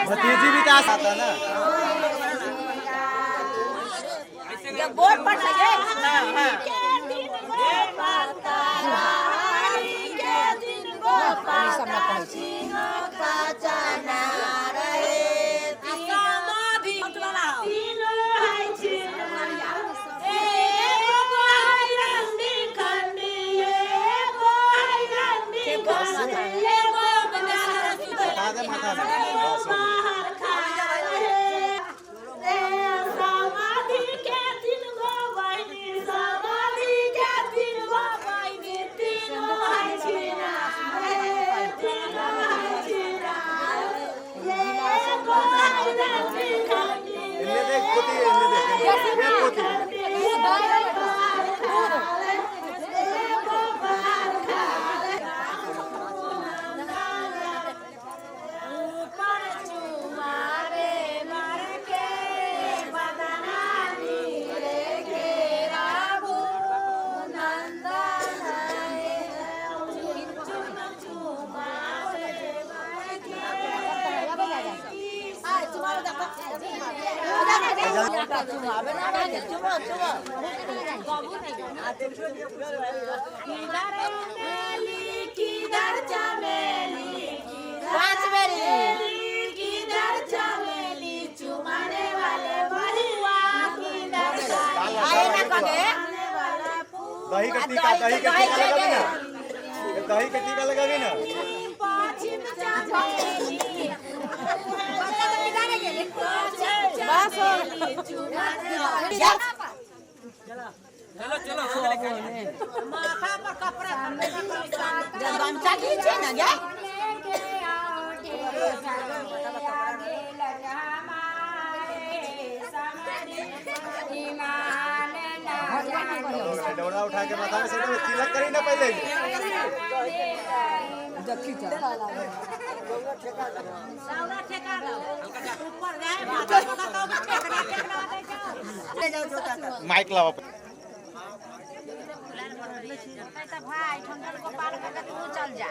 भतीजी भी था ना। ये बोर्ड पर लगे दही का टीका लगा ना, दही का टीका लगा ना। चलो माथा पर कपड़ा गमछा खींचे ना क्या डोरा उठा के माथा में से तिलक करी ना पहले माइक लाओ भाई ठंडा को पार करके तू चल जा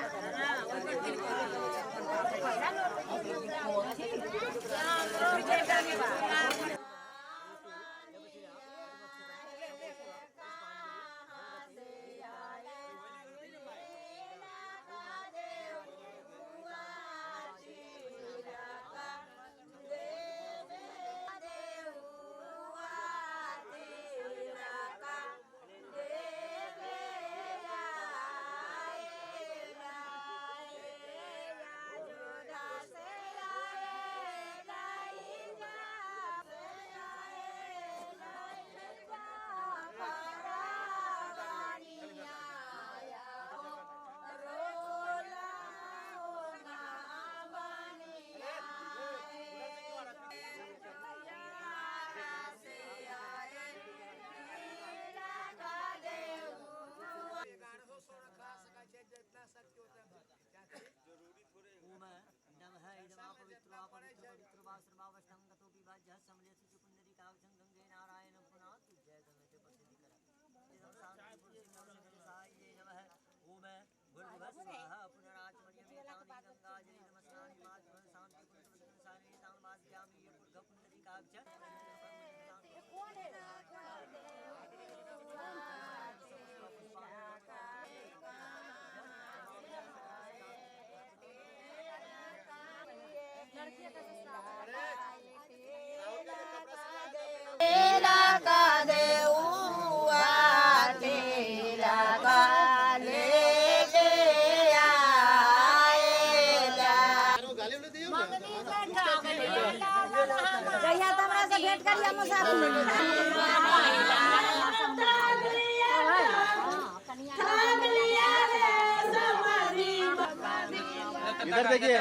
इधर देखिए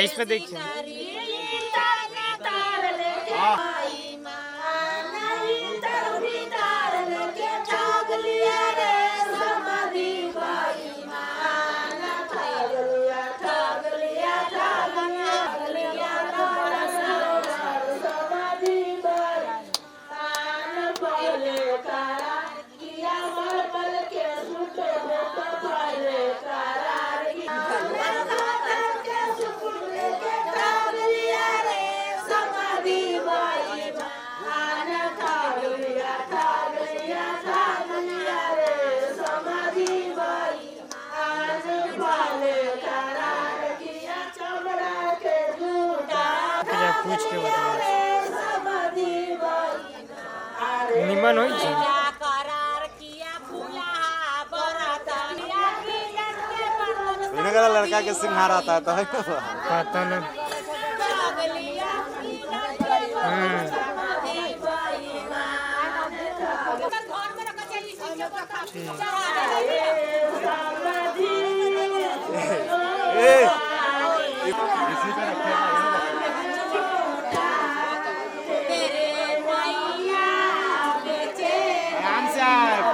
इस पे देखिए निमन होई छै करार किया फूला बरतनिया की लड़के बरतन इन्हें का लड़का के सिंहार आता है तो है पता न पगलिया की लड़के घर में रख चली इसी पे रखे आराम से आप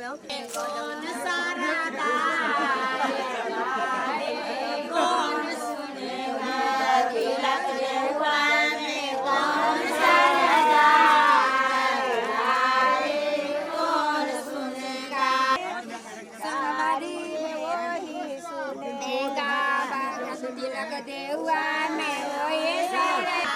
कौन सारा कौन सुनेगा तिलक देवा में कौन सारा कौन सुनेगा सारी वही सुनेगा तिलक देवा में वही सारा